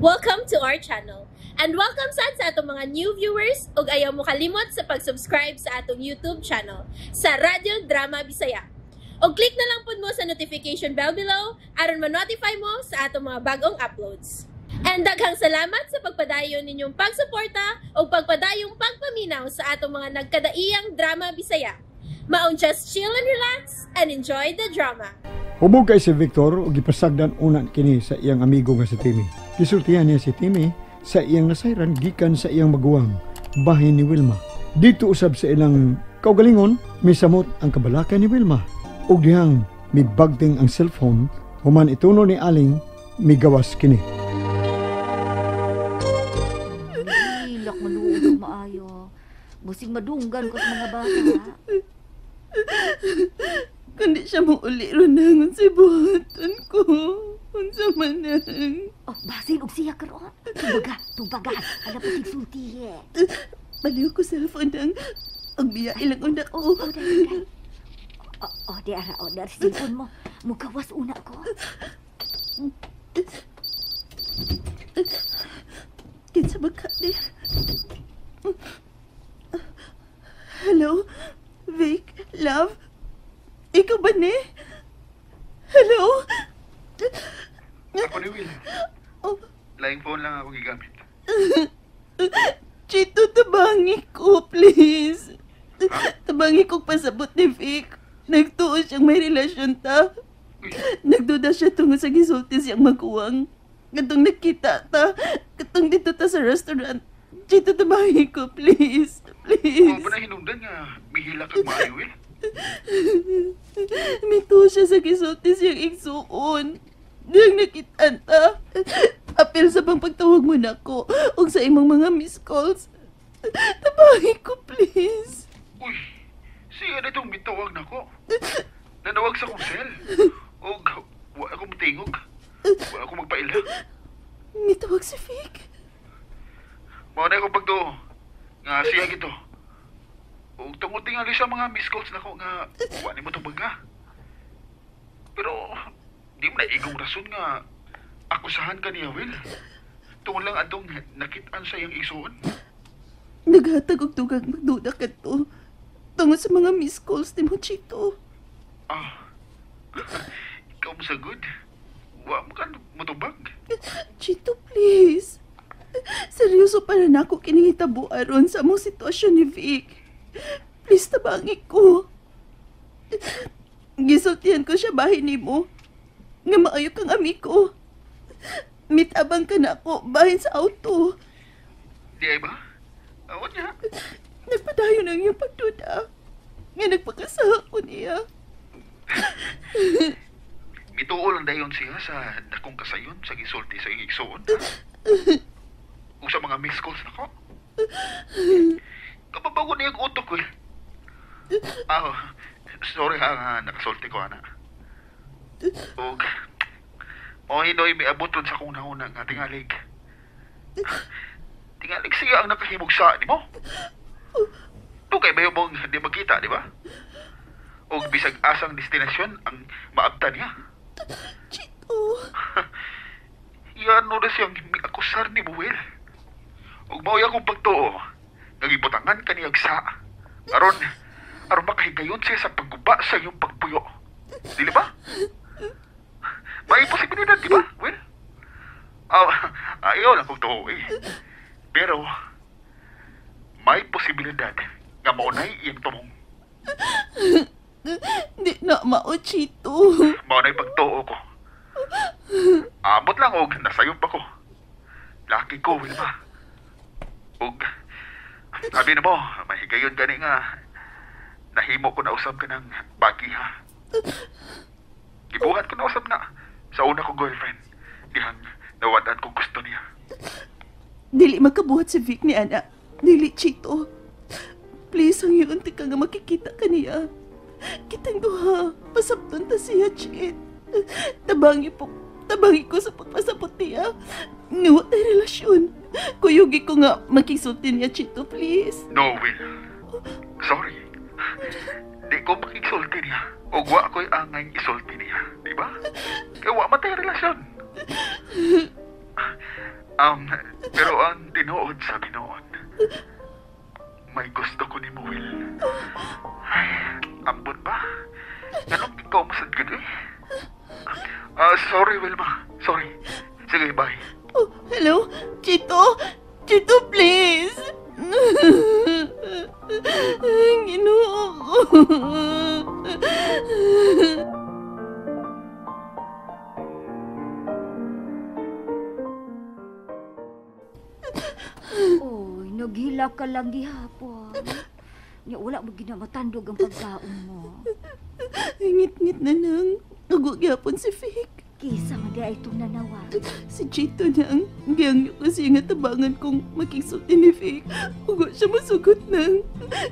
Welcome to our channel. And welcome sa atong mga new viewers ug ayaw mo kalimot sa pag-subscribe sa atong YouTube channel sa Radio Drama Bisaya. O click na lang pud mo sa notification bell below aron ma-notify mo sa atong mga bagong uploads. And daghang salamat sa pagpadayon ninyong pagsuporta o pagpadayong pagpaminaw sa atong mga nagkadaiyang Drama Bisaya. Maong just chill and relax and enjoy the drama. Hubog kay si Victor ug gipasagdan unan kini sa iyang amigo nga si Timmy. Gisultihan niya si Timmy sa iyang nasayran gikan sa iyang maguwang bahin ni Wilma. Dito usab sa ilang kaugalingon misamot ang kabalaka ni Wilma ug dihang mibagting ang cellphone human ituno ni Aling migawas kini. Ilak maluog maayo. Busing madunggan ko sa mga bata. Kundi siya mong uli ronangon si buhaton ko. Unsa man nang. Oh, basin og siya karon. Tubaga. Ala pa sulti eh. Baliw ko cellphone nang ang biya ilang una ko. Di ara dari cellphone mo. Mugawas una ko. Kinsa ba ka ni? Hello? Vic? Love? Ikaw ba ni? Hello? Ako ni Will. Oh. Laing phone lang ako gigamit. Chito, tabangi ko, please. Ha? Tabangi ko pasabot ni Vic. Nagtuo siyang may relasyon ta. Nagduda siya tungkol sa gisulti siyang maguwang. Katong nakita ta. Katong dito ta sa restaurant. Chito, tabangi ko, please. Please. Ako ba na hinungdan nga mihila kang maayo, Will? Mito siya sa gisulti siyang igsuon. Diyang nakitaan ta. Apil sa bang pagtawag mo na ko o sa imong mga missed calls. Tabangi ko, please. Uy, siya na itong bitawag na ko. Nanawag sa kong cell. O, wa ako matingog. Wa ako magpaila. Mitawag si Vic. Mao na akong pagtuo. Nga siya gito. O, tungod tingali sa mga missed calls na ko nga wa ni mo tumaga. Pero, di mo na igong rason nga akusahan ka niya, Will. Tungod lang atong nakitaan sa iyang isuon. Naghatag og tugang magduda ka to. Tungod sa mga missed calls ni mo, Chito. Ikaw mo sa good. Wa mo ka matubag. Chito, please. Seryoso para na ako kinihitabo aron sa among sitwasyon ni Vic. Please, tabangi ko. Gisultihan ko siya bahin ni mo. Nga maayo kang amigo. Mitabang ka na ako bahin sa auto. Di ay ba? Awan niya. Nagpadayo ng iyong pagduda. Nga nagpakasaha ko niya. Mituo lang dayon siya sa dakong kasayon sa gisulti sa iyong igsuon. Kung sa mga missed calls na ko. Kapabago niya ang utok ko eh. Sorry ha, nakasulti ko, ana. Og, hinoy may abuton sa kong nauna nga tingalig. Tingalig siya ang nakahimog sa ni mo. Tugay ba yung mong hindi magkita, di ba? Og bisag asang destinasyon ang maabtan niya. Chito. Yan no na siyang akusar ni Buwel. Og mauya kong pagtuo, nagibutangan ka niyag sa. Aron makahigayon siya sa pagguba sa iyong pagpuyo. Dili ba? May posibilidad, di ba, Will? Ayaw lang kong tuo eh. Pero, may posibilidad nga maunay iyang tumong. Di na mao, Chito. Maunay pagtuo ko. Amot lang og nasayop ako. Laki ko, Will ba? Og, sabi na mo, mahigayon gani nga nahimo ko na usab ka ng bagi ha. Gibuhat ko na usab na sa una kong girlfriend. Dihang nawadan ko gusto niya. Dili makabuhat si Vic ni Ana. Dili, Chito. Please, ang iyong ka nga makikita ka niya. Kitang duha. Pasabton ta siya, Chit. Tabangi ko sa pagpasabot niya. Nga tayo relasyon. Kuyugi ko nga makisulti niya, Chito, please. No, Will. Sorry. Di ko makiksulti niya. O wa ko'y angay isulti niya. Di ba? Kaya wa matay relasyon. Pero ang tinuod sa binoon, may gusto ko ni mo, Will. Ay, ambot ba? Anong ikaw masagad eh? Sorry, Wilma. Sorry. Sige, bye. Oh, hello? Chito? Chito, please! Ginoo ko. Oy, naghila ka lang gihapon. Nya wala mo ginamatandog ang pagkaon mo. Ngit-ngit na nang. Ugo gyapon si Vic. Kisa man di itong nanawa. Si Chito nang. Giyang niyo kasi nga tabangan kong makiksulti ni Vic. Ugo siya masugot nang.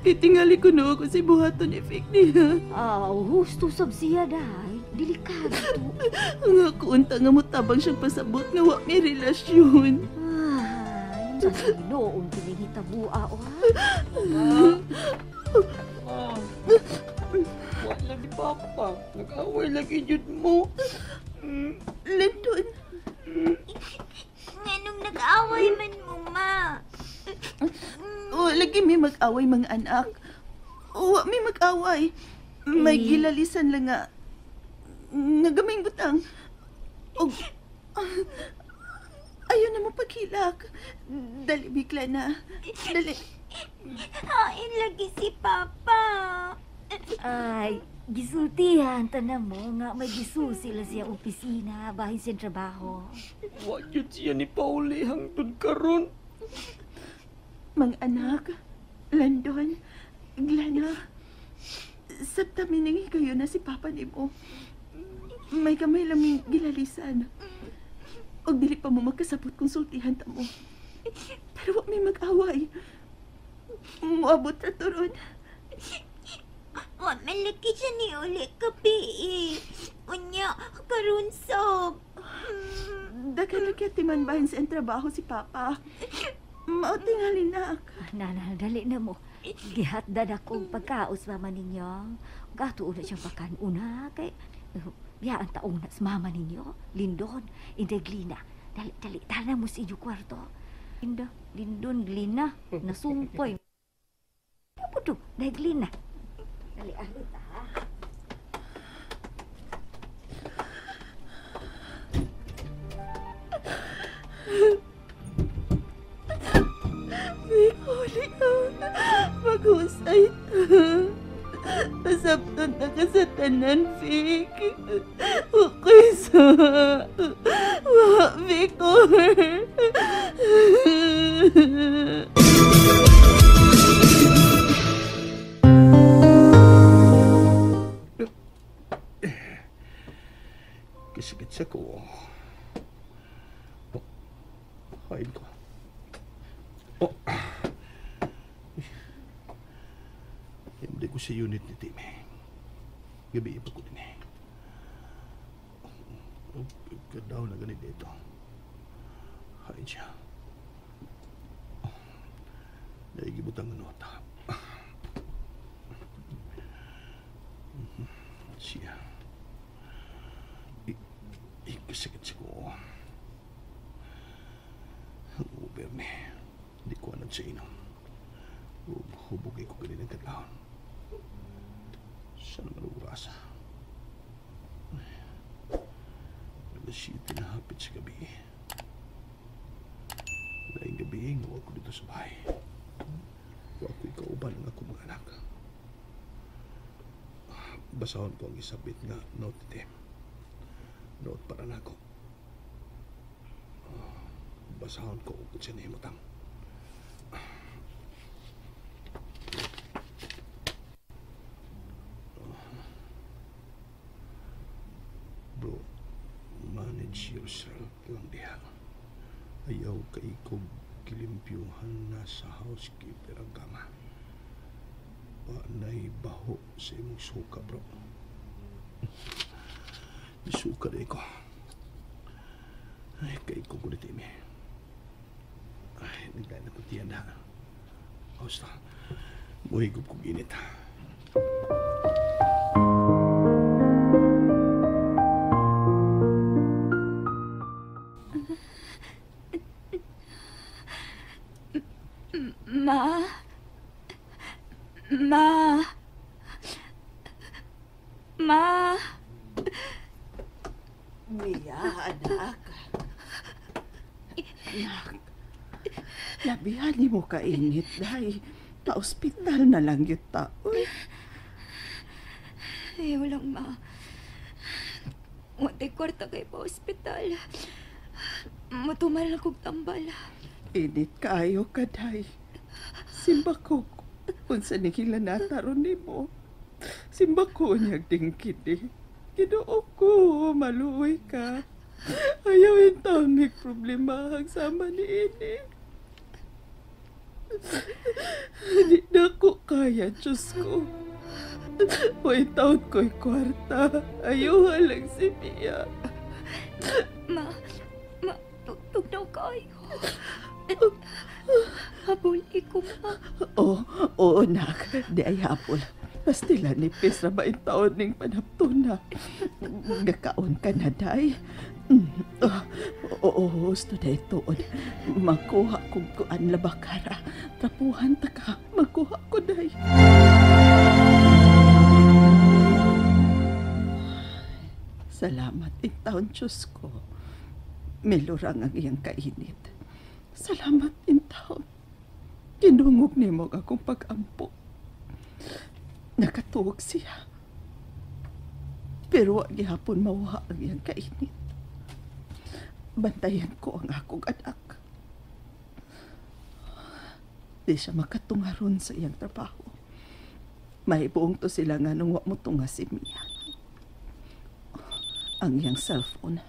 Kay tingali ko no ako si buhaton ni Vic niya. Husto sab siya dahi. Delikado to. Ang ako unta nga mo tabang siyang pasabot nga wa may relasyon. Ay, sa Ginoong pinanghitabua o ha? Wala ni Papa. Nag-away lagi jud mo. Landon, Nganong nag-away man mo, ma? lagi may mag-away mga anak. Wa may mag-away. May gilalisan lang nga. Nagaming butang. Og, ayaw na mo paghilak. Dali bigla na. Dali. Hain lagi si Papa. Ay, gisultihan tanan mo nga may gisul sila siya opisina bahin sa trabaho. Wa jud siya ni Pauli hangtod karon. Mga anak, Landon, Glana, sabta minangi kayo na si Papa ni mo. May kamay laming gilalisan. O dili pa mo magkasabot kung sultihan ta mo. Pero wag may mag-away. Muabot na to ron. Wa malaki siya ni uli kapi eh. Unya, karon sob. Dagan lagi timan bahin sa trabaho si Papa. Mautingali na ako. Dali na mo. Gihatdan akong pagkaos mama ninyo. Gatuon na siyang pakanuna kay biyaan taong na sa mama ninyo. Lindon, Glina. Dali, tala mo sa inyo kwarto. Lindon, Glina. Nasumpoy. Ano to? Glina. Dali, alit ha. Huli ka. Maghusay ta. Pasabton na ka sa tanan, Vic. Okay sa. Wa, Victor. Kisikit sa ko. Hain ko. Hindi ko sa unit ni Timmy. Gabi pa ko din eh. Kadaw na ganit dito. Hain siya. Naigibutang ng nota. Siya. Ikasakit sa ko. Ang Uber ni. Hindi ko alam sa inom. Hubugay ko ganit ang kadlahon. Sana malurasa. Nalasiti na hapit sa gabi. Laing gabi, ngawag ko dito sa bahay. Huwag ko ikauban ang ako mga anak. Basahon ko ang isabit nga note ni Tim. Note para na ako. Basahon ko kung siya nahimutang. Bro, manage yourself lang diha. Ayaw ka ikog kilimpyuhan na sa housekeeper ang kama. Panay baho sa imong suka, bro. Isuka na ko. Ay, kay ko kulit imi. Ay, nagdaan na ko tiyan na. Basta, muhigop kong init. Ma? Ma? Ma? Mia, anak. Anak. Labihan ni mo kainit, day. Pa-ospital na lang yun taon. Ayaw lang, ma. Wantay kwarta kay pa ospital. Matumal lang kong tambal. Init kayo ka, day. Simba ko kung sa nihila nataron ni mo. Simba ko niyag dingkidi. Ginoo ko, maluoy ka. Ayaw yung may problema ang sama ni ini. Di na ko kaya, Diyos ko. Hoy, taon ko'y kwarta. Ayaw lang si Mia. Ma, tugnaw kayo. Habuli ko, ma. Oo, nak. Di ay hapol. Pastila nipis na ba yung taon ning panaptuna? Gakaon ka na, day. Oo, gusto na itoon. Makuha kong kuan labakara. Trapuhan ta ka. Makuha ko, day. Salamat in taon, Diyos ko. Milurang ang iyang kainit. Salamat in taon. Kinungog ni mo akong pag-ampo. Nakatuwag siya. Pero wag gihapon mawha ang iyang kainit. Bantayan ko ang akong anak. Di siya makatungaron sa iyang trabaho. Maibuong to sila nga nung wa mo tunga si Mia. Ang iyang cellphone.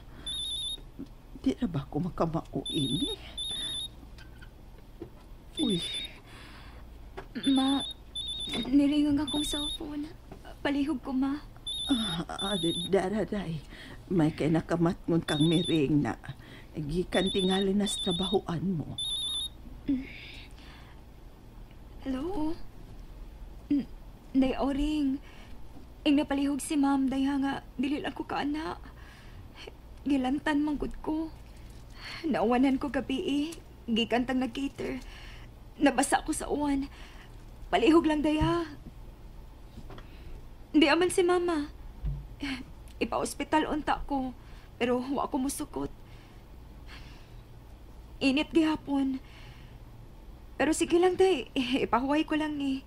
Di na ba ko makamauin eh? Uy. Ma, niringang akong cellphone. Palihog ko, ma. Daraday. May kay nakamatngon kang miring na gikan tingali na sa trabahoan mo. Hello? Day oring. Ing napalihog si ma'am, daya nga, dili lang ko ka anak. Gilantan manggod ko. Nauwanan ko gabi eh. Gikantang nag-cater. Nabasa ko sa uwan. Palihog lang daya. Di aman si mama. Ipa-ospital unta ko. Pero wa ko musukot. Init gihapon. Pero sige lang day. Ipahuway ko lang eh.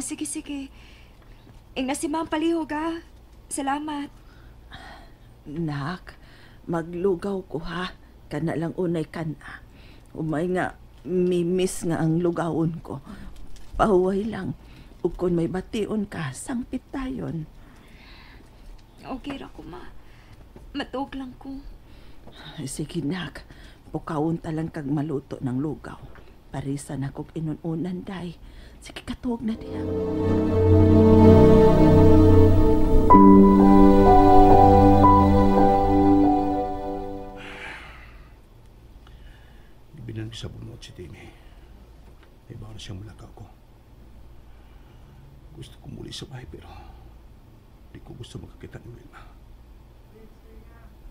Sige. Ing na si ma'am palihog ha. Salamat. Nak, maglugaw ko ha. Kana lang unay kana. Umay nga, miss nga ang lugawon ko. Pahuway lang. Ug kung may bation ka, sangpit tayon. Okay ra ko, ma. Matuog lang ko. Sige, nak. Pukawon talang kag maluto ng lugaw. Parisa na kog inununan, day. Sige, katuog na diya. Bilang sa bunot si Timmy. May bawa na siyang malakaw ko. Gusto ko muli sa bahay pero di ko gusto makakita ni Wilma.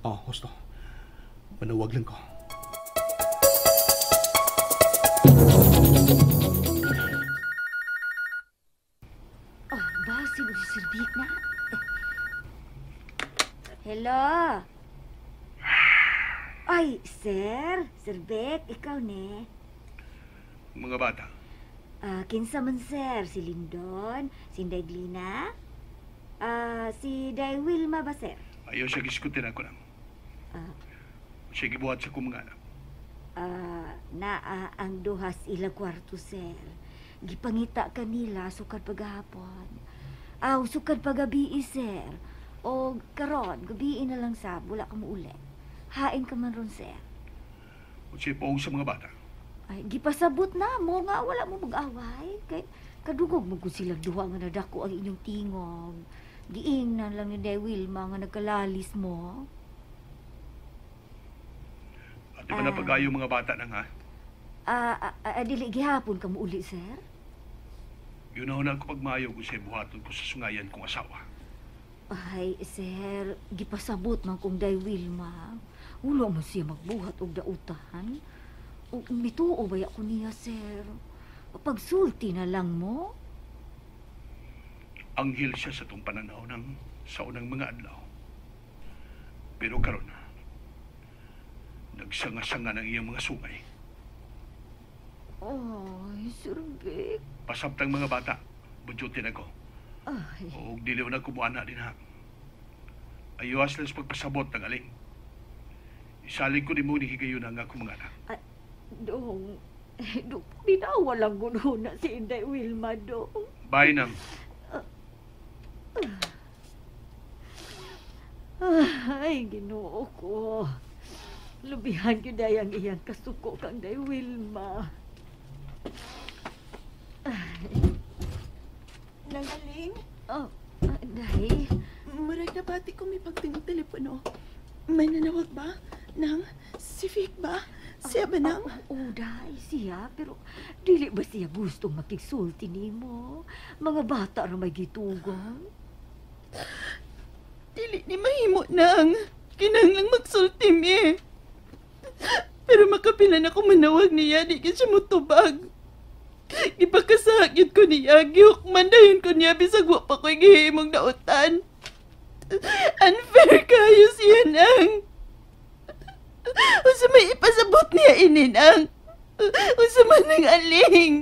Hosto. Manawag lang ko. Basin mo si Sir Vic na. Hello? Ay, Sir Vic, ikaw ne. Mga bata, Kinsa man, Sir? Si Lindon? Si Inday Glina? Si Day Wilma ba, Sir? ayaw siya giskutin ako lang. Siya gibuhat sa kong mga anak. Ang duhas ila kwarto, Sir. Gipangita kanila sukad paghapon. Sukad pagabi, Sir. O karon, gabi na lang sa wala ka mo ulit. Hain ka man ron, Sir. O siya poong sa mga bata. Ay, gipasabot na mo nga wala mo mag-away. Kay kadugog mo kung silang duha nga nadako ang inyong tingog. Giingnan lang ni Day Wilma nga nagkalalis mo. At di ba napagayo mga bata nang ha? Dili gihapon ka mo uli, Sir? Yun na ko pagmayo kung siya buhaton ko sa sungayan kong asawa. Ay, Sir, gipasabot man kung Day Wilma. Ulo mo siya magbuhat og dautan. Mituo ba ako niya, sir? Pagsulti na lang mo? Anghel siya sa itong pananaw sa unang mga adlaw. Pero karon nagsanga-sanga ng iyang mga sungay. Ay, Sir Vic. Pasabtang mga bata, budyotin ako. Ay, O diliw na kumuana din ha. Ayuas lang sa pagpasabot ng aling. Isalig ko ni mo ni higayon ang akong mga anak. Dong. Dong, binawa lang gulo na si Inday Wilma, Dong. Bye nang. Ay, Ginoo ko. Lubihan ko dayang iyang kasuko kang Day Wilma. Nang aling, Oh, Day. murag na bati ko may pagtingog telepono. May nanawag ba? Nang, si Vic ba? Siya ba nang? Day, siya. Pero dili ba siya gustong makigsulti nimo? Mga bata ra may gitugang. Dili ni mahimo nang. Kinahanglang magsulti mi. Pero makapilan ako manawag niya, di ka siya mutubag. Ipakasakit ko niya, gihukman dayon ko niya, bisag wa pa ko'y gihimong nautan. Unfair kayo siya nang. Usa may ipasabot niya ininang. Usa man ng aling.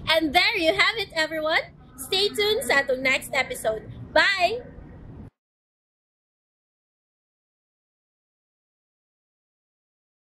And there you have it, everyone. Stay tuned sa atong next episode. Bye!